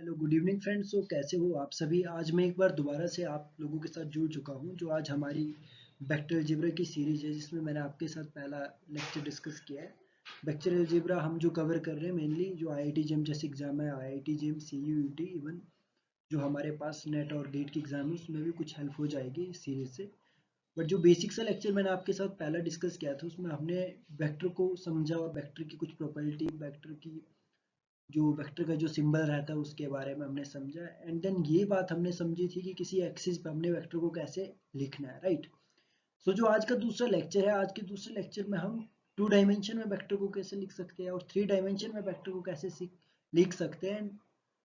Hello good evening friends. तो कैसे हो आप सभी। आज मैं एक बार दोबारा से आप लोगों के साथ जुड़ चुका हूं, जो आज हमारी वेक्टर अलजेब्रा की सीरीज है, जिसमें मैंने आपके साथ पहला लेक्चर डिस्कस किया है। वेक्टर अलजेब्रा हम जो कवर कर रहे हैं मेनली जो आईआईटी जेम जैसे एग्जाम है, आईआईटी जेम, सीयूईटी, इवन जो हमारे पास नेट और गेट की एग्जाम है उसमें भी कुछ हेल्प हो जाएगी इस सीरीज से। बट जो बेसिक सा लेक्चर मैंने आपके साथ पहला डिस्कस किया था उसमें हमने वेक्टर को समझा और वेक्टर की कुछ प्रॉपर्टी, वेक्टर की जो वेक्टर का जो सिंबल रहता है उसके बारे में हमने समझा। एंड देन ये बात हमने समझी थी कि किसी एक्सिस पे हमने वेक्टर को कैसे लिखना है, राइट। सो जो आज का दूसरा लेक्चर है, आज के दूसरे लेक्चर में हम 2 डायमेंशन में वेक्टर को कैसे लिख सकते हैं और 3 डायमेंशन में वेक्टर को कैसे लिख सकते हैं,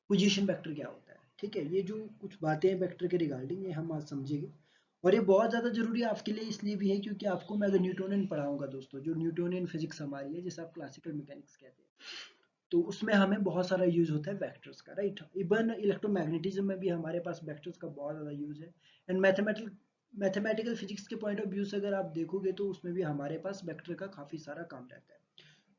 पोजीशन वेक्टर क्या होता है। ठीक है, ये जो कुछ बातें हैं वेक्टर के रिगार्डिंग, ये हम आज समझेंगे। और ये बहुत ज़्यादा जरूरी आपके लिए इसलिए भी है क्योंकि आपको मैं अगर न्यूटोनियन पढ़ाऊंगा दोस्तों, जो न्यूटोनियन फिजिक्स हमारी है जिसे आप क्लासिकल मैकेनिक्स कहते हैं, तो उसमें हमें बहुत सारा यूज होता है वेक्टर्स का, राइट। इवन इलेक्ट्रोमैग्नेटिज्म में भी हमारे पास वेक्टर्स का बहुत ज़्यादा यूज है। एंड मैथमेटिकल फिजिक्स के पॉइंट ऑफ व्यू से अगर आप देखोगे तो उसमें भी हमारे पास वेक्टर का काफ़ी सारा काम रहता है।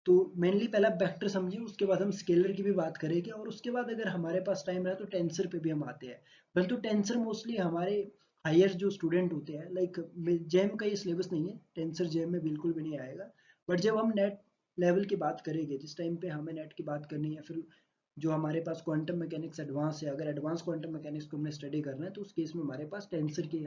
तो मेनली पहला वेक्टर समझिए, उसके बाद हम स्केलर की भी बात करेंगे और उसके बाद अगर हमारे पास टाइम रहा तो टेंसर पे भी हम आते हैं। परंतु टेंसर मोस्टली हमारे हायर जो स्टूडेंट होते हैं, लाइक जेम का ये सिलेबस नहीं है, टेंसर जेम में बिल्कुल भी नहीं आएगा। बट जब हम नेट लेवल की बात करेंगे, जिस टाइम पे हमें नेट की बात करनी है, फिर जो हमारे पास क्वांटम मैकेनिक्स एडवांस है, अगर एडवांस क्वांटम मैकेनिक्स को हमने स्टडी करना है तो उस केस में हमारे पास टेंसर की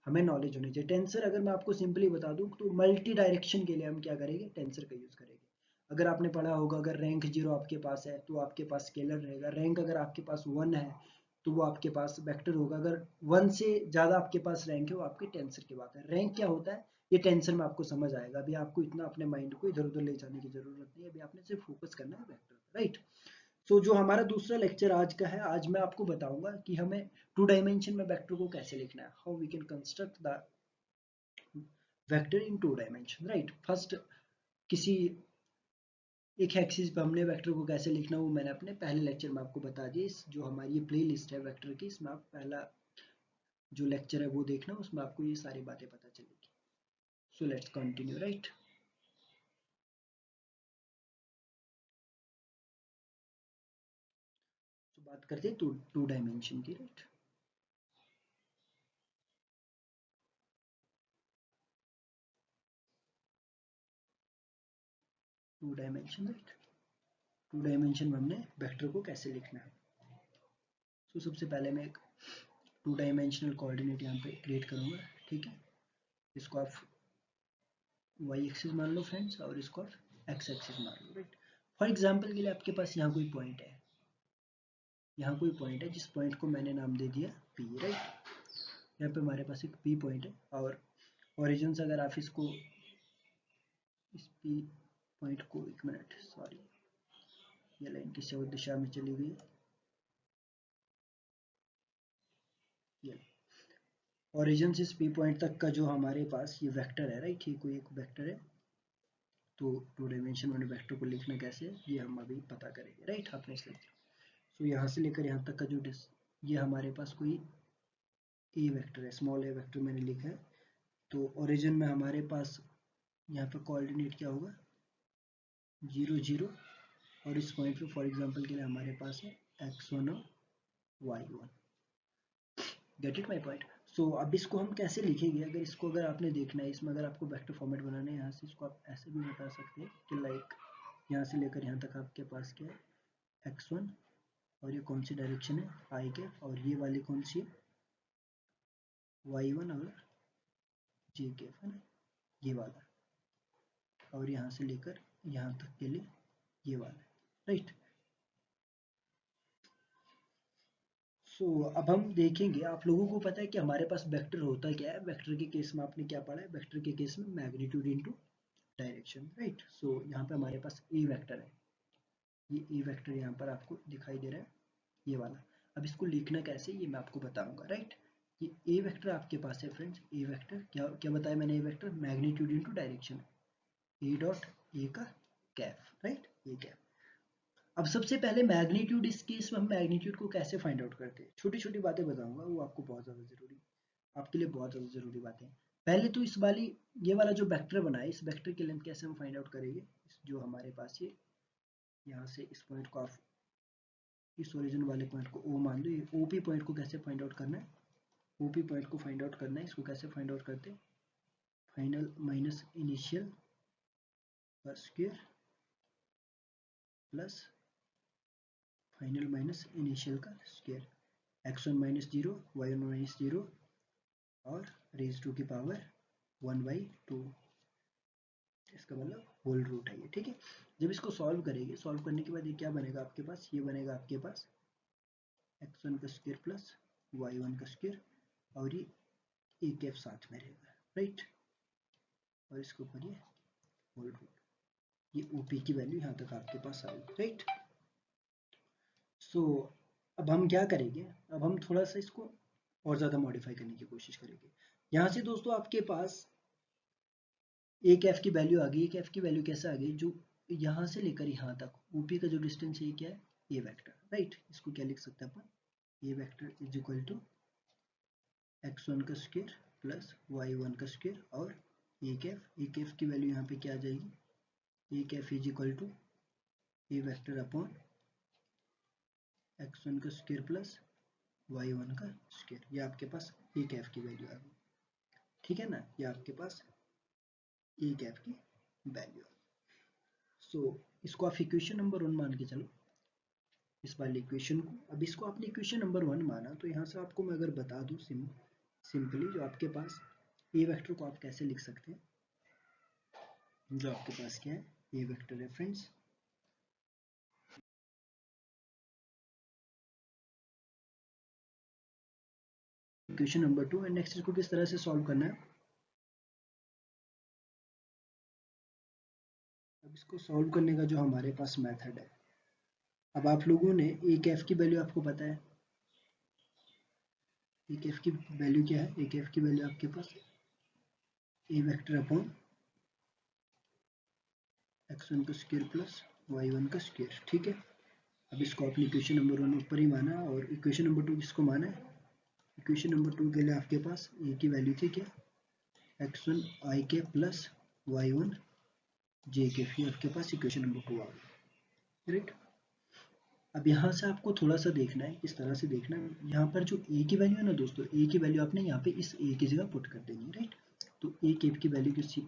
हमें नॉलेज होनी चाहिए। टेंसर अगर मैं आपको सिंपली बता दूं तो मल्टी डायरेक्शन के लिए हम क्या करेंगे, टेंसर का यूज़ करेंगे। अगर आपने पढ़ा होगा, अगर रैंक 0 आपके पास है तो आपके पास स्केलर रहेगा। रैंक अगर आपके पास 1 है तो वो आपके पास वेक्टर होगा। अगर 1 से ज़्यादा आपके पास रैंक है वो आपके टेंसर की बात है। रैंक क्या होता है ये टेंसर में आपको समझ आएगा। अभी आपको इतना अपने माइंड को इधर उधर ले जाने की जरूरत नहीं है, अभी आपने सिर्फ फोकस करना है वेक्टर, राइट। सो जो हमारा दूसरा लेक्चर आज का है, आज मैं आपको बताऊंगा कि हमें 2 डायमेंशन में वेक्टर को कैसे लिखना है, how we can construct the vector in 2 dimension, right. First, किसी एक एक्सिस पे हमने वेक्टर को कैसे लिखना है वो मैंने अपने पहले लेक्चर में आपको बता दिया। इस जो हमारी ये प्ले लिस्ट है वेक्टर की, इसमें आप पहला जो लेक्चर है वो देखना, उसमें आपको ये सारी बातें पता चलेगी। So let's continue, right. तो बात करते हैं टू डायमेंशन की, राइट। 2 dimension, right. 2 डायमेंशन में हमने वेक्टर को कैसे लिखना है। सो सबसे पहले मैं एक 2 डायमेंशनल कोऑर्डिनेट यहाँ पे क्रिएट करूँगा, ठीक है। इसको आप वाई एक्सिस मान लो फ्रेंड्स, और इसको आप एक्स एक्सिस मान लो, राइट। फॉर एग्जाम्पल के लिए आपके पास यहाँ कोई पॉइंट है, यहाँ कोई पॉइंट है जिस पॉइंट को मैंने नाम दे दिया पी, राइट। यहाँ पे हमारे पास एक पी पॉइंट है और ओरिजिन से अगर आप इसको इस पी पॉइंट को, एक मिनट सॉरी, ये लाइन किसी और दिशा में चली गई। ये ओरिजिन से इस पी पॉइंट तक का जो हमारे पास ये वेक्टर है, राइट, ये कोई एक वेक्टर है। तो 2 डायमेंशन वाले वेक्टर को लिखना कैसे है ये हम अभी पता करेंगे, राइट, अपने इस लेक्चर। सो यहाँ से लेकर यहाँ तक का जो ये हमारे पास कोई ए वेक्टर है, स्मॉल ए वेक्टर मैंने लिखा है। तो ओरिजिन में हमारे पास यहाँ पे कोऑर्डिनेट क्या होगा, 0 0, और इस पॉइंट पे फॉर एग्जांपल के लिए हमारे पास है x1 और y1। Get it my point. So अब इसको हम कैसे लिखेंगे, अगर इसको अगर आपने देखना है, इसमें अगर आपको वेक्टर फॉर्मेट बनाना है, यहाँ से इसको आप ऐसे भी बता सकते हैं कि लाइक यहाँ से लेकर यहाँ तक आपके पास क्या है, x1, और ये कौन सी डायरेक्शन है आई के, और ये वाली कौन सी है y1 और j के, है ना, ये वाला, और यहाँ से लेकर यहाँ तक के लिए ये वाला, राइट। अब हम देखेंगे, आप लोगों को पता है कि हमारे पास वेक्टर होता क्या है। वेक्टर के केस में आपने क्या पढ़ा है, वेक्टर के केस में मैग्नीट्यूड इनटू डायरेक्शन, राइट। यहाँ पे हमारे पास ए वेक्टर है, ये ए वेक्टर यहाँ पर आपको दिखाई दे रहा है, ये वाला। अब इसको लिखना कैसे ये मैं आपको बताऊंगा, राइट। ये ए वेक्टर आपके पास है फ्रेंड्स, ए वेक्टर क्या क्या बताया मैंने, A vector magnitude into direction, A dot A का कैप, राइट, ये कैप। अब सबसे पहले मैग्नीट्यूड, इस केस में हम मैग्नीट्यूड को कैसे फाइंड आउट करते हैं, छोटी छोटी बातें बताऊंगा, वो आपको बहुत ज़्यादा जरूरी, आपके लिए बहुत ज़्यादा जरूरी बातें। पहले तो इस वाली ये वाला जो वेक्टर बना है, इस वेक्टर की लेंथ कैसे हम फाइंड आउट करेंगे। जो हमारे पास ये यहाँ से इस पॉइंट को आप इस ओरिजिन वाले पॉइंट को ओ मान लो। ये ओपी पॉइंट को कैसे फाइंड आउट करना है, ओपी पॉइंट को फाइंड आउट करना है। इसको कैसे फाइंड आउट करते हैं, फाइनल माइनस इनिशियल का square plus final minus initial का square, x1 minus zero, y1 minus zero और रेज टू की पावर 1/2, इसका मतलब होल रूट है ये, ठीक है। जब इसको सॉल्व करेंगे, सॉल्व करने के बाद ये क्या बनेगा आपके पास, ये बनेगा आपके पास x1 का स्क्वायर प्लस y1 का स्क्वायर और ये ए कैप साथ में रहेगा, राइट। और इसके ऊपर ये होल रूट, ये ओपी की वैल्यू यहाँ तक आपके पास आएगी, राइट। सो अब हम क्या करेंगे, अब हम थोड़ा सा इसको और ज़्यादा मॉडिफाई करने की कोशिश करेंगे। यहाँ से दोस्तों आपके पास एक एफ की वैल्यू आ गई। एक एफ की वैल्यू कैसे आ गई, जो यहाँ से लेकर यहाँ तक ओपी का जो डिस्टेंस है ये क्या है, ए वेक्टर, राइट। इसको क्या लिख सकते हैं अपन, A vector is equal to x1 का स्क्वायर प्लस y1 का स्क्वायर और ए कैफ की वैल्यू यहाँ पे क्या आ जाएगी, A cap is equal to A vector upon x1 का स्क्वायर प्लस y1 का स्क्वायर। ये आपके पास ए कैफ की वैल्यू आ गई, ठीक है ना, ये आपके पास ए कैफ की वैल्यू। सो इसको आप इक्वेशन नंबर 1 मान के चलो, इस वाली इक्वेशन को। अब इसको आपने इक्वेशन नंबर 1 माना, तो यहाँ से आपको मैं अगर बता दूँ सिंपली, जो आपके पास ए वेक्टर को आप कैसे लिख सकते हैं, जो आपके पास क्या है, ए वेक्टर है friends, equation number 2। And next इसको किस तरह से सॉल्व करना है, अब इसको सॉल्व करने का जो हमारे पास मेथड है, अब आप लोगों ने ए कैफ की वैल्यू आपको पता है, ए कैफ की वैल्यू क्या है, ए कैफ की वैल्यू आपके पास ए वेक्टर अपॉन x1 का स्क्वायर प्लस y1 का स्क्वायर, ठीक है। अब इसको आपने इक्वेशन नंबर 1 ऊपर ही माना, और इक्वेशन नंबर 2 किसको माना है, इक्वेशन नंबर 2 के लिए आपके पास ए की वैल्यू थी क्या, x1 i के प्लस y1 j के, फिर आपके पास इक्वेशन नंबर 2 आ गई, राइट। अब यहाँ से आपको थोड़ा सा देखना है, इस तरह से देखना है, यहाँ पर जो ए की वैल्यू है ना दोस्तों, ए की वैल्यू आपने यहाँ पे इस ए की जगह पुट कर देनी है, राइट। तो ए कैफ की वैल्यू किस,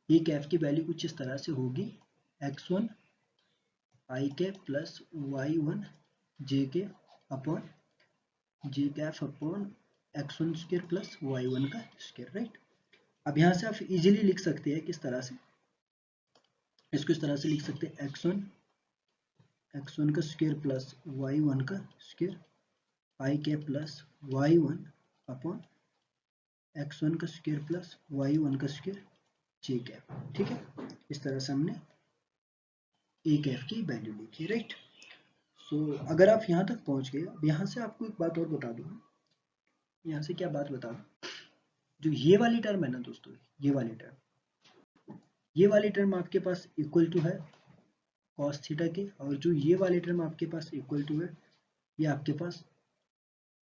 ए कैफ की वैल्यू कुछ इस तरह से होगी, x1 i के प्लस y1 j के upon J cap upon x1 square plus y1 का स्क्वायर, राइट। अब यहाँ से आप इजीली लिख सकते हैं किस तरह से, इसको इस तरह से लिख सकते हैं, x1 का स्क्वायर प्लस y1 का स्क्वायर i के प्लस y1 अपॉन x1 का स्क्वायर प्लस y1 का स्क्वायर j कैप, ठीक है। इस तरह से हमने ए कैफ की वैल्यू लिखी, राइट। सो अगर आप यहाँ तक पहुँच गए, अब यहाँ से आपको एक बात और बता दूँ, यहाँ से क्या बात बता दूँ, जो ये वाली टर्म है ना दोस्तों, ये वाली टर्म आपके पास इक्वल टू है cos थीटा के, और जो ये वाली टर्म आपके पास इक्वल टू है, ये आपके पास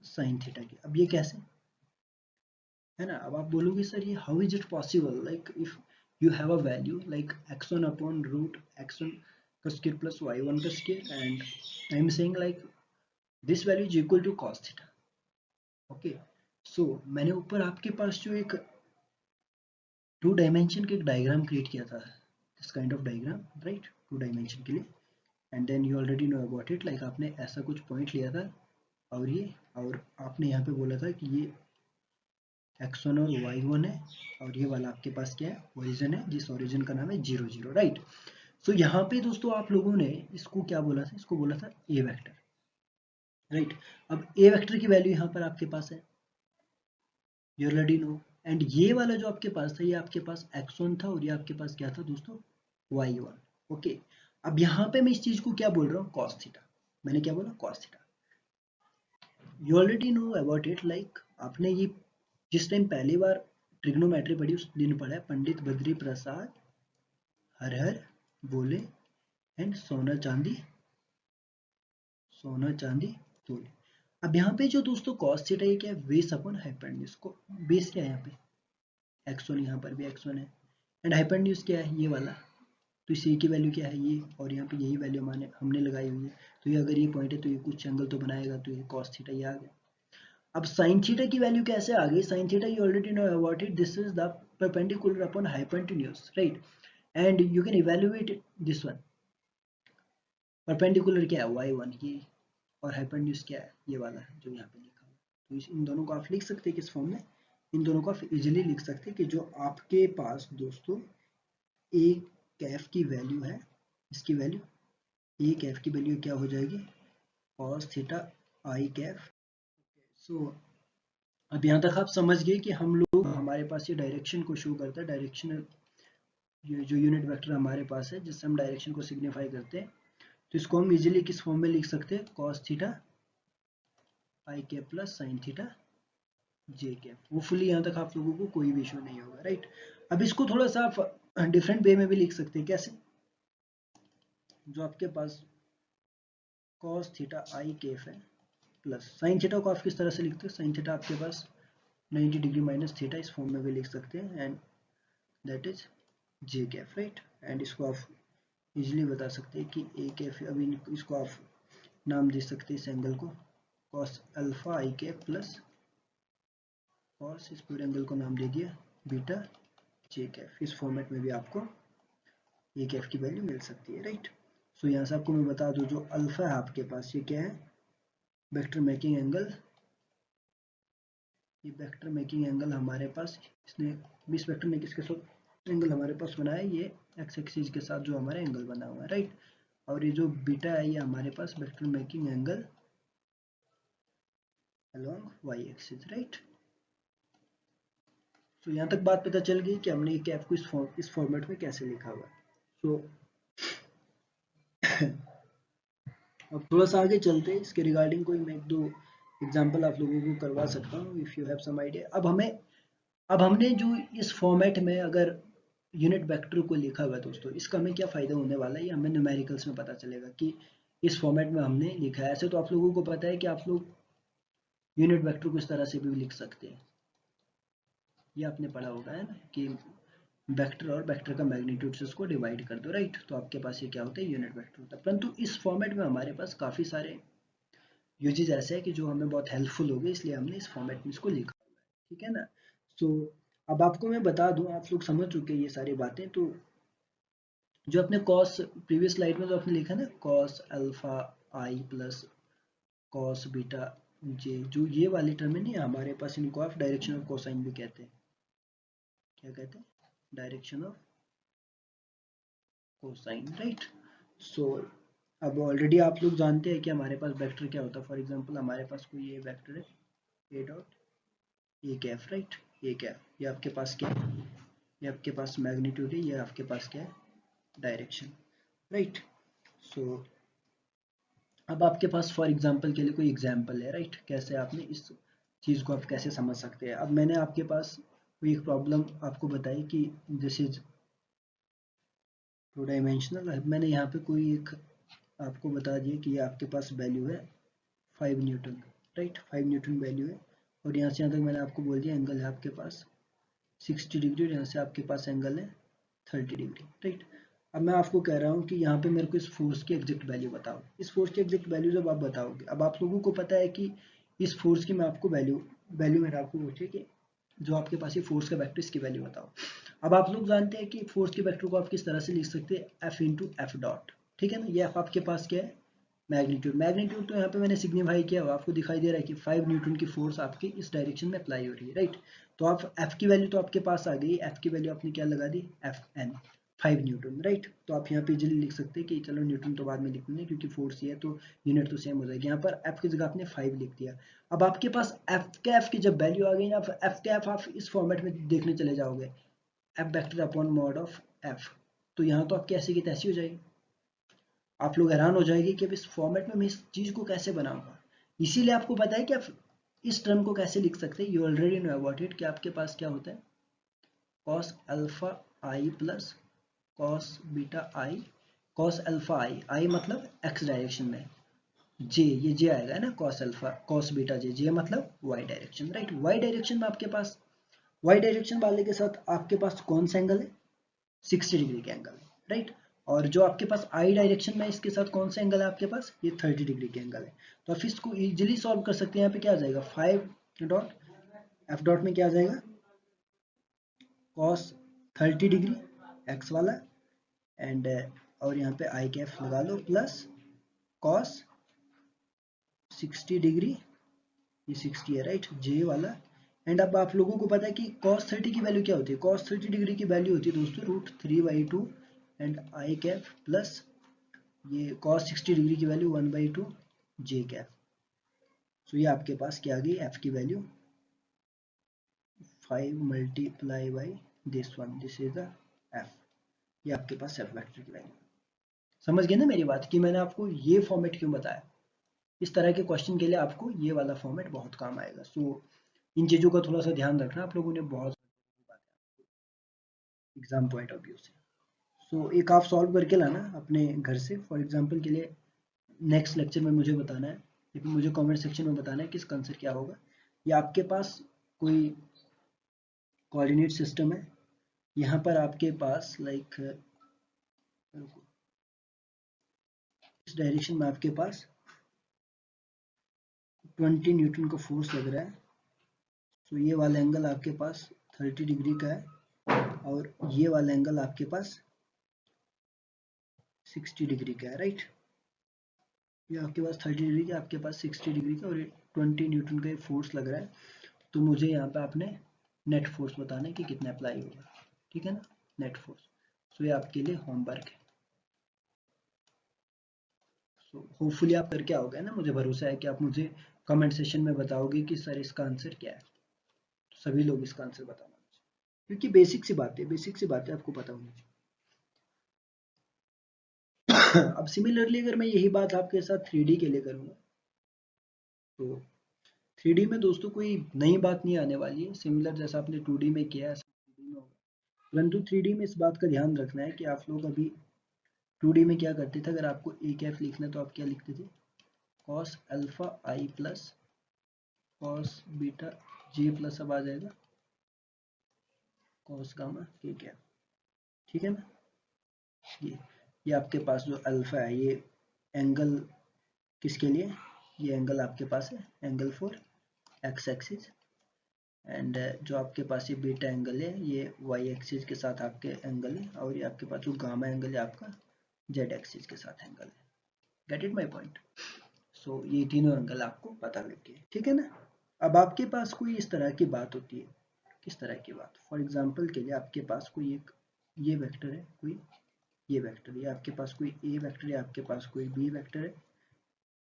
sin थीटा के। अब ये कैसे है ना, अब आप बोलोगे सर ये how is it possible, like if you have a value like x1 upon root x1 का स्क्वायर प्लस y1 का square, and I am saying like this value is equal to cos theta, okay. So मैंने ऊपर आपके पास जो एक 2 dimension के एक diagram create किया था, this kind of diagram, right, 2 dimension के लिए, and then you already know about it, like आपने ऐसा कुछ पॉइंट लिया था, और आपने यहाँ पे बोला था कि ये x1 और y1 है, और ये वाला आपके पास क्या है, ओरिजिन है, जिस ओरिजिन का नाम है 0 0, राइट। सो यहाँ पे दोस्तों आप लोगों ने इसको क्या बोला था, इसको बोला था ए वेक्टर, राइट। अब ए वेक्टर की वैल्यू यहाँ पर आपके पास है, यू ऑलरेडी नो, एंड ये वाला जो आपके पास था, ये आपके पास x1 था, और ये आपके पास क्या था दोस्तों, y1, ओके। अब यहाँ पे मैं इस चीज को क्या बोल रहा हूँ, cos थीटा, मैंने क्या बोला, cos theta. You already know about it, like आपने ये जिस टाइम पहली बार ट्रिग्नोमेट्री पढ़ी उस दिन पढ़ा है, पंडित बद्री प्रसाद हर हर बोले एंड सोना चांदी तोले। अब यहाँ पे जो दोस्तों cos थीटा, ये क्या है, बेस अपॉन हाइपोटेन्यूज, को बेस क्या है यहाँ पे x1, यहाँ पर भी x1 है, एंड हाइपोटेन्यूज क्या है, ये वाला तो इस ए की वैल्यू क्या है ये, और यहाँ पे यही वैल्यू हमने लगाई हुई है। तो ये अगर ये पॉइंट है तो ये कुछ एंगल तो बनाएगा, तो ये कॉस थीटा ये आ गया। अब साइन थीटा की वैल्यू कैसे आ गई? Sine theta you already know about it, this is the perpendicular upon hypotenuse, right, and you can evaluate this one. Perpendicular क्या है? y1 ये, और हाइपोटेन्यूज क्या है? ये वाला जो यहाँ पे लिखा हुआ। तो इन दोनों को आप लिख सकते हैं किस फॉर्म में? इन दोनों को आप इजीली लिख सकते हैं कि जो आपके पास दोस्तों ए कैफ की वैल्यू है, इसकी वैल्यू ए कैफ की वैल्यू क्या हो जाएगी? कॉस थीटा आई कैफ। सो अब यहाँ तक आप समझ गए कि हम लोग, हमारे पास ये डायरेक्शन को शो करता है, डायरेक्शन ये जो यूनिट वेक्टर हमारे पास है जिससे हम डायरेक्शन को सिग्निफाई करते हैं, तो इसको हम इजीली किस फॉर्म में लिख सकते हैं? कॉस थीटा आई कैप प्लस साइन थीटा जे कैप। होपफुली यहाँ तक आप लोगों को कोई भी इशू नहीं होगा, राइट। अब इसको थोड़ा सा आप डिफरेंट वे में भी लिख सकते हैं। कैसे? जो आपके पास कॉस थीटा आई कैफ है प्लस साइन थीटा को आप किस तरह से लिखते हो? साइन थीटा आपके पास 90 डिग्री माइनस थीटा, इस फॉर्म में भी लिख सकते हैं, and that is J Kaif, right. And इसको आप इजीली बता सकते हैं कि ए कैफ, अभी इसको आप नाम दे सकते हैं इस एंगल को कॉस अल्फा आई कैफ प्लस कॉस, इस पूरे एंगल को नाम दे दिया बीटा जे कैफ। इस फॉर्मेट में भी आपको ए कैफ की वैल्यू मिल सकती है, राइट। सो यहाँ से आपको मैं बता दूं, जो अल्फा है आपके पास ये क्या है? Vector making angle. ये वेक्टर मेकिंग एंगल हमारे पास, इसने इस वेक्टर ने किसके साथ एंगल हमारे पास बनाया? ये एक्स एक्सिस के साथ जो हमारा एंगल बना हुआ है, राइट। और ये जो बीटा है ये हमारे पास vector making angle along Y axis, right. तो यहाँ तक बात पता चल गई कि हमने ये कैफ को इस फॉर्मेट में कैसे लिखा हुआ है। तो अब थोड़ा सा आगे चलते हैं, इसके रिगार्डिंग कोई मैं एक दो एग्जांपल आप लोगों को करवा सकता हूँ if you have some idea. अब हमने जो इस फॉर्मेट में अगर यूनिट वेक्टर को लिखा हुआ है दोस्तों, इसका हमें क्या फ़ायदा होने वाला है ये हमें न्यूमेरिकल्स में पता चलेगा कि इस फॉर्मेट में हमने लिखा है। ऐसे तो आप लोगों को पता है कि आप लोग यूनिट वेक्टर को इस तरह से भी लिख सकते हैं, ये आपने पढ़ा होगा है ना, कि वेक्टर और वेक्टर का मैग्नीट्यूड से उसको डिवाइड कर दो, राइट। तो आपके पास ये क्या होता है? यूनिट वेक्टर होता है। परंतु इस फॉर्मेट में हमारे पास काफ़ी सारे यूजेस ऐसे हैं कि जो हमें बहुत हेल्पफुल हो गए, इसलिए हमने इस फॉर्मेट में इसको लिखा हुआ है, ठीक है ना। सो अब आपको मैं बता दूं, आप लोग समझ चुके हैं ये सारी बातें। तो जो अपने कॉस प्रीवियस स्लाइड में जो आपने लिखा ना, cos alpha I plus cos beta जे, जो ये वाली टर्म है ना हमारे पास, इनको आप डायरेक्शन ऑफ कोसाइन भी कहते हैं। क्या कहते हैं? Direction of cosine, right. So अब ऑलरेडी आप लोग जानते हैं कि हमारे पास वेक्टर क्या होता है। फॉर एग्जांपल हमारे पास कोई ये वेक्टर है A dot A cap, right. A cap, ये आपके पास क्या है? ये आपके पास मैग्नीट्यूड है, ये आपके पास क्या है? Direction, right. सो अब आपके पास फॉर एग्जांपल के लिए कोई एग्जांपल है, राइट। कैसे आपने इस चीज़ को आप कैसे समझ सकते हैं? अब मैंने आपके पास कोई एक प्रॉब्लम आपको बताई कि दिस इज टू डायमेंशनल। मैंने यहाँ पे कोई एक आपको बता दिया कि ये आपके पास वैल्यू है 5 न्यूटन, राइट। 5 न्यूटन वैल्यू है, और यहाँ से यहाँ तक मैंने आपको बोल दिया एंगल है आपके पास 60 डिग्री, और यहाँ से आपके पास एंगल है 30 डिग्री, राइट। अब मैं आपको कह रहा हूँ कि यहाँ पे मेरे को इस फोर्स की एग्जैक्ट वैल्यू बताओ। इस फोर्स की एग्जैक्ट वैल्यू जब आप बताओगे, अब आप लोगों को पता है कि इस फोर्स की मैं आपको वैल्यू मैंने आपको पूछी कि जो आपके पास ये फोर्स का वेक्टर, इसकी वैल्यू बताओ। अब आप लोग जानते हैं कि फोर्स के वेक्टर को आप किस तरह से लिख सकते हैं? एफ इंटू एफ डॉट, ठीक है ना। ये एफ आपके पास क्या है? मैग्नीट्यूड। मैग्नीट्यूड तो यहाँ पे मैंने सिग्निफाई किया हुआ, आपको दिखाई दे रहा है कि 5 न्यूटन की फोर्स आपकी इस डायरेक्शन में अप्लाई हो रही है, राइट। तो आप एफ की वैल्यू तो आपके पास आ गई, एफ की वैल्यू आपने क्या लगा दी? F N, 5 newton, right. तो आप यहाँ पे इजीली लिख सकते हैं कि चलो न्यूटन तो बाद में लिख लेंगे क्योंकि फोर्स ये है तो यूनिट तो सेम हो जाएगी। यहाँ पर एफ की जगह आपने 5 लिख दिया। अब आपके पास एफ की जब वैल्यू आ गई ना, एफ के एफ आप इस फॉर्मेट में देखने चले जाओगे, F vector upon mod of F, तो यहाँ तो आपकी ऐसी की तैसी हो जाएगी। आप लोग हैरान हो जाएंगे कि अब इस फॉर्मेट में मैं इस चीज़ को कैसे बनाऊंगा। इसीलिए आपको पता है कि आप इस टर्म को कैसे लिख सकते हैं। You already know about it कि आपके पास क्या होता है? Cos alpha I plus cos beta I. Cos alpha I, I मतलब एक्स डायरेक्शन में, जे, ये जे आएगा ना, cos alpha cos beta J, J मतलब Y direction, right. Y direction में आपके पास, वाई डायरेक्शन वाले के साथ आपके पास कौन सा एंगल है? 60 डिग्री का एंगल, राइट। और जो आपके पास आई डायरेक्शन में इसके साथ कौन सा एंगल है आपके पास, ये 30 डिग्री के एंगल है। तो आप इसको इजीली सॉल्व कर सकते हैं। यहाँ पे क्या आ जाएगा 5 डॉट एफ डॉट में क्या आ जाएगा कॉस 30 डिग्री एक्स वाला एंड और यहाँ पे आई कैफ लगा लो प्लस कॉस 60 डिग्री, ये 60 है राइट, जे वाला। एंड अब आप लोगों को पता है कि cos 30 की वैल्यू क्या होती है, cos 30 डिग्री की वैल्यू होती है दोस्तों √3/2 एंड आई कैप प्लस ये cos 60 डिग्री की वैल्यू 1/2 जे कैप। सो ये आपके पास क्या आ गई f की value 5 multiply by this one, this is the f। ये आपके पास f वेक्टर की वैल्यू। समझ गए ना मेरी बात कि मैंने आपको ये फॉर्मेट क्यों बताया। इस तरह के क्वेश्चन के लिए आपको ये वाला फॉर्मेट बहुत काम आएगा। सो इन चीज़ों का थोड़ा सा ध्यान रखना आप लोगों ने, बहुत एग्जाम पॉइंट ऑफ व्यू से। सो एक आप सॉल्व करके लाना अपने घर से। फॉर एग्जांपल के लिए नेक्स्ट लेक्चर में मुझे बताना है या फिर मुझे कमेंट सेक्शन में बताना है कि इसका आंसर क्या होगा। या आपके पास कोई कोऑर्डिनेट सिस्टम है, यहाँ पर आपके पास लाइक इस डायरेक्शन में आपके पास 20 न्यूटन का फोर्स लग रहा है। तो ये वाला एंगल आपके पास 30 डिग्री का है और ये वाला एंगल आपके पास 60 डिग्री का है राइट। ये आपके पास 30 डिग्री का, आपके पास 60 डिग्री का और ये 20 न्यूटन का फोर्स लग रहा है। तो मुझे यहाँ पे आपने नेट फोर्स बताना है कि कितना अप्लाई होगा, ठीक है ना, नेट फोर्स। सो ये आपके लिए होमवर्क है। सो होपफुली आप करके आओगे ना, मुझे भरोसा है कि आप मुझे कमेंट सेशन में बताओगे कि सर इसका आंसर क्या है। तो सभी लोग इसका आंसर बताना, क्योंकि बेसिक सी बात है आपको पता होनी चाहिए। अब सिमिलरली अगर मैं यही बात आपके साथ 3D के लिए करूँगा तो 3D में दोस्तों कोई नई बात नहीं आने वाली है। सिमिलर जैसा आपने 2D में किया है 3D में होगा, परंतु 3D में इस बात का ध्यान रखना है कि आप लोग अभी 2D में क्या करते थे, अगर आपको ए कैफ लिखना है तो आप क्या लिखते थे cos alpha I plus cos beta J plus अब आ जाएगा cos गामा के कैफ, ठीक है ना। ये आपके पास जो अल्फा है ये एंगल किसके लिए, ये एंगल आपके पास है angle for x axis and जो आपके पास ये बीटा एंगल है ये वाई एक्सिस के साथ आपके एंगल है और ये आपके पास जो गामा एंगल है आपका जेड एक्सिस के साथ एंगल है। Get it my point. So ये तीनों एंगल आपको पता लग गए, ठीक है ना। अब आपके पास कोई इस तरह की बात होती है, किस तरह की बात, फॉर एग्जांपल के लिए आपके पास कोई एक ये वेक्टर है, कोई ये वेक्टर है, आपके पास कोई ए वेक्टर है, आपके पास कोई बी वेक्टर है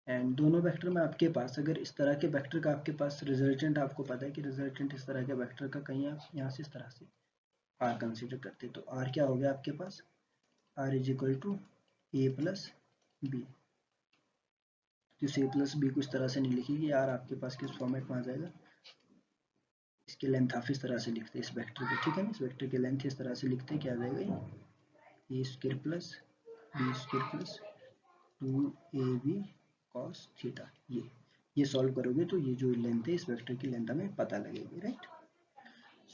एंड दोनों वेक्टर में आपके पास अगर इस तरह के वेक्टर का आपके पास रिजल्टेंट, आपको पता है कि रिजल्टेंट इस तरह के वेक्टर का कहीं आप यहाँ से इस तरह से आर कंसिडर करते हैं, तो आर क्या हो गया आपके पास, R is equal to A plus B. जिस ए प्लस बी को इस तरह से नहीं लिखेगी यार, आपके पास किस फॉर्मेट में आ जाएगा, इसके लेंथ आप इस तरह से लिखते हैं इस वेक्टर को, ठीक है ना, इस वेक्टर के लेंथ इस तरह से लिखते हैं, क्या आ जाएगा A square plus B square plus 2ab cos theta. ये सॉल्व करोगे तो ये जो लेंथ है इस वेक्टर की लेंथ हमें पता लगेगी राइट।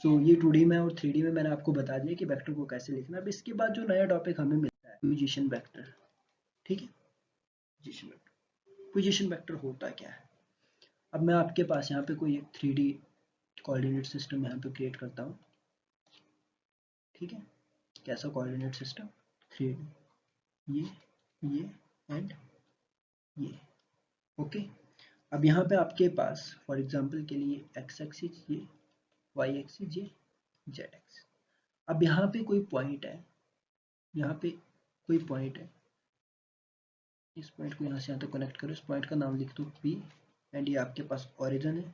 सो ये 2D में और 3D में मैंने आपको बता दिया कि वेक्टर को कैसे लिखना। अब इसके बाद जो नया टॉपिक हमें मिलता है पोजीशन वेक्टर, ठीक है। पोजीशन वेक्टर होता क्या है। अब मैं आपके पास यहाँ पे कोई एक 3D कोऑर्डिनेट सिस्टम यहाँ पे क्रिएट करता हूँ, ठीक है। कैसा कोऑर्डिनेट सिस्टम, 3D, ये एंड ये, ओके। अब यहाँ पे आपके पास फॉर एग्जांपल के लिए एक्स एक्सिस ये, वाई एक्सिस ये, जेड एक्सिस। अब यहाँ पे कोई पॉइंट है, यहाँ पे कोई पॉइंट है, इस पॉइंट को यहाँ से यहाँ तक कनेक्ट करो, इस पॉइंट का नाम लिख दो P एंड ये आपके पास ओरिजिन है।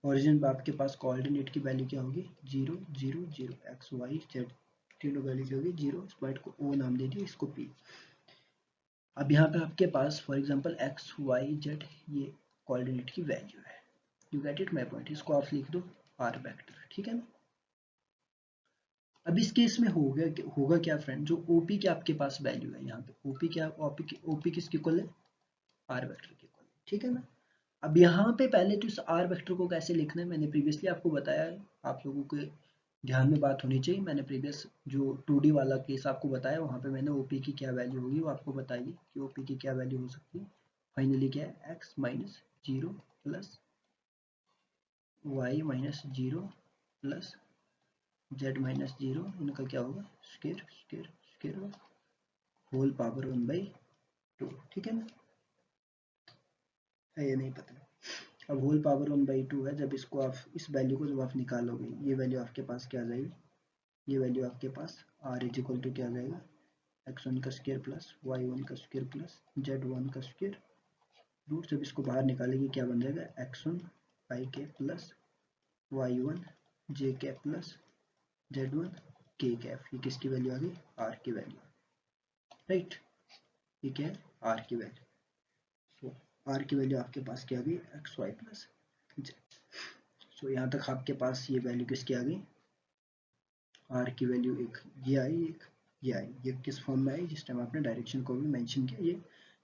ओरिजिन पे आपके पास कोऑर्डिनेट की वैल्यू क्या होगी 0 0 0, एक्स वाई जेड तीनों वैल्यू जो होगी 0। इस पॉइंट को O नाम दे दिया, इसको P। अब यहाँ पे आपके पास for example X Y Z ये कोऑर्डिनेट की वैल्यू है। You get it my point, इसको आप लिख दो आर वेक्टर, ठीक है ना। अब इस केस में होगा क्या फ्रेंड, जो ओपी की आपके पास वैल्यू है यहाँ पे, ओपी क्या, ओपी किसके इक्वल है, आर वेक्टर के इक्वल, ठीक है ना। अब यहाँ पे पहले तो इस आर वेक्टर को कैसे लिखना है मैंने प्रीवियसली आपको बताया है, आप लोगों के ध्यान में बात होनी चाहिए। मैंने प्रीवियस जो 2D वाला केस आपको बताया वहाँ पे मैंने ओपी की क्या वैल्यू होगी वो आपको बताई कि ओपी की क्या वैल्यू हो सकती है। फाइनली क्या है, X minus zero plus Y minus zero plus Z minus zero, इनका क्या होगा, square square square whole power 1/2। ठीक है ना, है ये नहीं पता। अब होल पावर 1/2 है, जब इसको आप इस वैल्यू को जब आप निकालोगे ये वैल्यू आपके पास क्या आ जाएगी, ये वैल्यू आपके पास आर इज इक्वल टू क्या आ जाएगा, x1 का स्क्वायर प्लस y1 का स्क्वायर प्लस z1 का स्क्वायर रूट, जब इसको बाहर निकालेंगे क्या बन जाएगा, x1 i के प्लस y1 j के प्लस z1 k कैफ। ये किसकी वैल्यू आ गई, r की वैल्यू, राइट। ये क्या है, r की वैल्यू। सो r की वैल्यू आपके पास क्या आ गई, एक्स वाई प्लस z। सो यहाँ तक आपके पास ये वैल्यू किसकी आ गई, r की वैल्यू एक ये आई, एक ये आई। ये किस फॉर्म में आई, जिस टाइम आपने डायरेक्शन को भी मेंशन किया, ये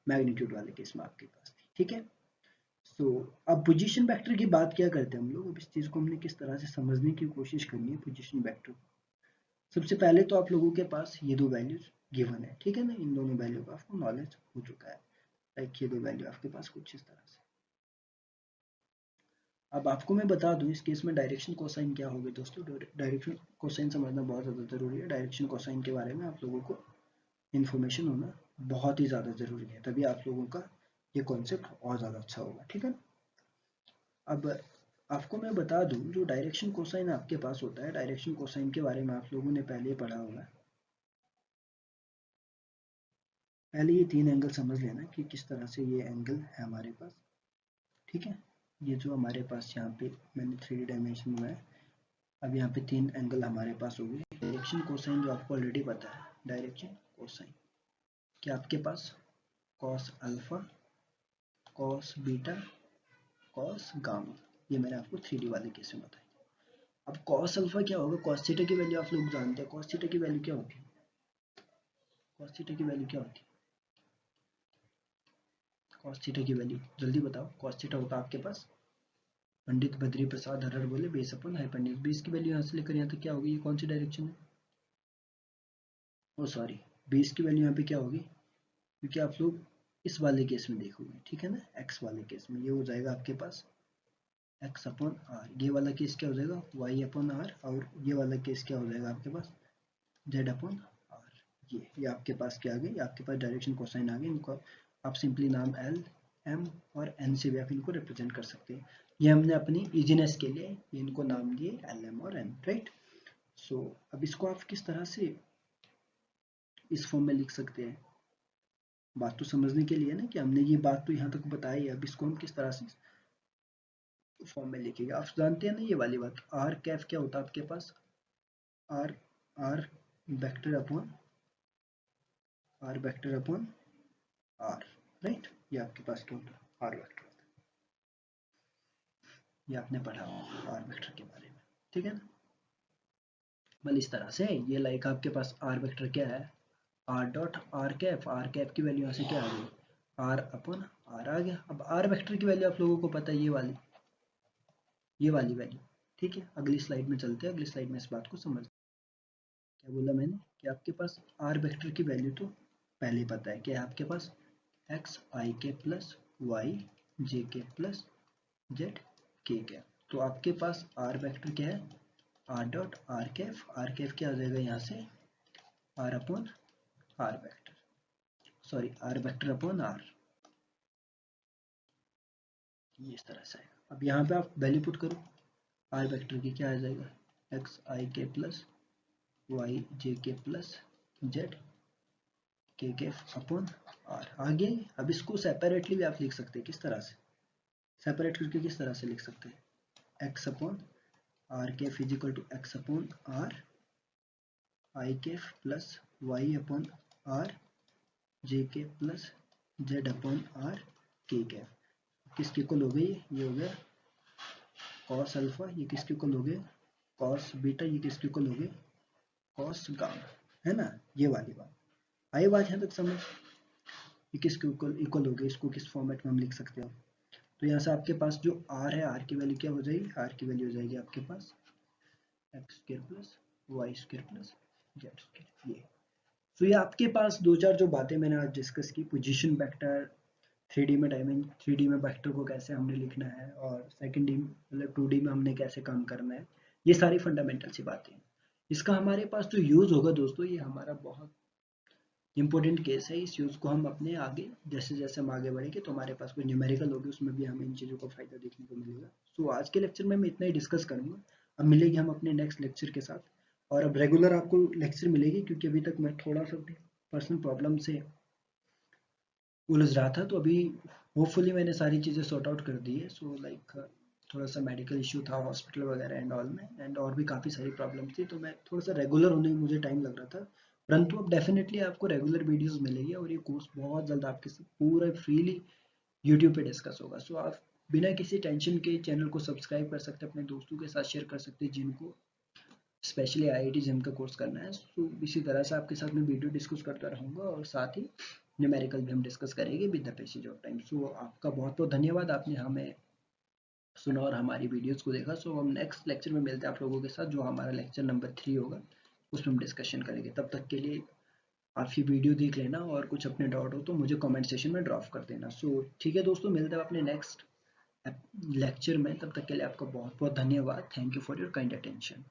मैग्नीट्यूड वाले केस में आपके पास थी। ठीक है, सो अब पोजीशन वेक्टर की बात क्या करते हैं हम लोग, अब इस चीज़ को हमने किस तरह से समझने की कोशिश करनी है पोजीशन वेक्टर। सबसे पहले तो आप लोगों के पास ये दो वैल्यूज गिवन है, ठीक है ना, इन दोनों वैल्यू का आपको नॉलेज हो चुका है। लाइक ये दो वैल्यू आपके पास कुछ इस तरह से। अब आपको मैं बता दूं इस केस में डायरेक्शन कोसाइन क्या होगी दोस्तों। डायरेक्शन कोसाइन समझना बहुत ज़्यादा ज़रूरी है। डायरेक्शन कोसाइन के बारे में आप लोगों को इन्फॉर्मेशन होना बहुत ही ज़्यादा ज़रूरी है, तभी आप लोगों का ये कॉन्सेप्ट और ज़्यादा अच्छा होगा। ठीक है, अब आपको मैं बता दूं जो डायरेक्शन कोसाइन आपके पास होता है, डायरेक्शन कोसाइन के बारे में आप लोगों ने पहले ही पढ़ा होगा। पहले ये तीन एंगल समझ लेना कि किस तरह से ये एंगल है हमारे पास। ठीक है, ये जो हमारे पास यहाँ पे मैंने 3D डायमेंशन में है, अब यहाँ पे तीन एंगल हमारे पास हो गए। डायरेक्शन कोसाइन जो आपको ऑलरेडी पता है, डायरेक्शन कोसाइन कि आपके पास cos alpha, cos beta, cos gamma, ये मैंने आपको 3D वाले केस में बताया। अब कॉस अल्फा क्या होगा, कॉस थीटा की वैल्यू आप लोग जानते हैं। कॉस थीटा की वैल्यू क्या होती है, कॉस थीटा की वैल्यू क्या होती है, कॉस थीटा की वैल्यू जल्दी बताओ। कॉस थीटा होता है आपके पास, पंडित बद्री प्रसाद हरर बोले, बेस अपन हाइपोटेन्यूज। बेस की वैल्यू यहाँ से लेकर यहाँ तक क्या होगी, ये कौन सी डायरेक्शन है, ओ सॉरी, बेस की वैल्यू यहाँ पे क्या होगी, क्योंकि आप लोग इस वाले केस में देखोगे, ठीक है ना, एक्स वाले केस में ये हो जाएगा आपके पास एक्स अपॉन आर। ये वाला केस क्या हो जाएगा, वाई अपॉन आर, और ये वाला केस क्या हो जाएगा आपके पास, जेड अपॉन आर। ये आपके पास क्या आ गई, आपके पास डायरेक्शन कोसाइन आ गई। इनको आप सिंपली नाम एल, एम और एन से भी आप इनको रिप्रेजेंट कर सकते हैं। ये हमने अपनी इजीनेस के लिए इनको नाम दिए एल, एम और एन, राइट। सो अब इसको आप किस तरह से इस फॉर्म में लिख सकते हैं, बात तो समझने के लिए ना, कि हमने ये बात तो यहाँ तक बताई है, अब इसको हम किस तरह से फॉर्म में लिखेंगे। आप जानते हैं ना ये वाली बात, आर कैफ क्या होता है आपके पास, R, R vector upon, R vector upon R, right. ये आपके पास क्या होता है, आर वेक्टर, ये आपने पढ़ा होगा आर वेक्टर के बारे में, ठीक है ना। मतलब इस तरह से ये लाइक आपके पास आर वेक्टर क्या है, R dot R cap, R cap की वैल्यू यहाँ से क्या आ गई, आर अपॉन आर आ गया। अब आर वेक्टर की वैल्यू आप लोगों को पता है, ये वाली वैल्यू, ठीक है। अगली स्लाइड में चलते हैं, अगली स्लाइड में इस बात को समझ। क्या बोला मैंने कि आपके पास आर वेक्टर की वैल्यू तो पहले ही पता है, क्या है आपके पास, एक्स आई के प्लस वाई जे के प्लस जेड के कैप। तो आपके पास आर वेक्टर क्या है, R dot R cap, R cap क्या आ जाएगा यहाँ से, R upon R vector, sorry R vector upon R, ये इस तरह से है। अब यहाँ पे आप वैल्यू पुट करो, आर वेक्टर की क्या आ जाएगा, एक्स आई के प्लस वाई जे के प्लस जेड के कैफ अपॉन आर। आगे अब इसको सेपरेटली भी आप लिख सकते हैं, किस तरह से, सेपरेट करके किस तरह से लिख सकते हैं, X upon R cap is equal to X upon R I cap plus Y upon R J के प्लस जेड अपॉन आर के कैफ। किसके इक्वल हो गई, ये हो गया कॉस अल्फा, ये किसके इक्वल हो गए, कॉस बीटा, ये किसके इक्वल हो गए, कॉस गामा, है ना। ये वाली बात आई, बात यहाँ तक समझ। ये किसके इक्वल इक्वल हो गए, इसको किस फॉर्मेट में हम लिख सकते हो। तो यहाँ से आपके पास जो आर है, आर की वैल्यू क्या हो जाएगी, आर की वैल्यू हो जाएगी आपके पास X square plus Y square plus Z square, ये। तो ये आपके पास दो चार जो बातें मैंने आज डिस्कस की, पोजीशन वेक्टर, थ्री डी में डायमेंशन, थ्री डी में वेक्टर को कैसे हमने लिखना है, और सेकंड डी मतलब टू डी में हमने कैसे काम करना है, ये सारी फंडामेंटल सी बातें हैं। इसका हमारे पास जो यूज़ होगा दोस्तों, ये हमारा बहुत इंपॉर्टेंट केस है। इस यूज़ को हम अपने आगे जैसे जैसे हम आगे बढ़ेंगे तो हमारे पास कोई न्यूमेरिकल होगी, उसमें भी हमें इन चीज़ों का फ़ायदा देखने को मिलेगा। सो आज के लेक्चर में मैं इतना ही डिस्कस करूँगा। अब मिलेंगे हम अपने नेक्स्ट लेक्चर के साथ, और अब रेगुलर आपको लेक्चर मिलेगी, क्योंकि अभी तक मैं थोड़ा सा पर्सनल प्रॉब्लम से उलझ रहा था, तो अभी होपफुली मैंने सारी चीज़ें सॉर्ट आउट कर दी है। सो लाइक थोड़ा सा मेडिकल इशू था हॉस्पिटल वगैरह एंड ऑल में, एंड और भी काफ़ी सारी प्रॉब्लम थी, तो मैं थोड़ा सा रेगुलर होने में मुझे टाइम लग रहा था। परंतु अब डेफिनेटली आपको रेगुलर वीडियोस मिलेगी, और ये कोर्स बहुत जल्द आपके साथ पूरा फ्रीली यूट्यूब पे डिस्कस होगा। सो आप बिना किसी टेंशन के चैनल को सब्सक्राइब कर सकते हैं, अपने दोस्तों के साथ शेयर कर सकते हैं जिनको स्पेशली आईआईटी जिम का कोर्स करना है। सो इसी तरह से आपके साथ मैं वीडियो डिस्कस करता रहूँगा, और साथ ही न्यूमेरिकल भी हम डिस्कस करेंगे with the passage of time. So आपका बहुत बहुत धन्यवाद, आपने हमें सुना और हमारी वीडियोस को देखा। सो हम नेक्स्ट लेक्चर में मिलते हैं आप लोगों के साथ, जो हमारा लेक्चर नंबर 3 होगा, उसमें हम डिस्कशन करेंगे। तब तक के लिए आप ये वीडियो देख लेना, और कुछ अपने डाउट हो तो मुझे कमेंट सेशन में ड्रॉप कर देना। सो ठीक है दोस्तों, मिलते हैं अपने नेक्स्ट लेक्चर में। तब तक के लिए आपका बहुत बहुत धन्यवाद। Thank you for your kind attention.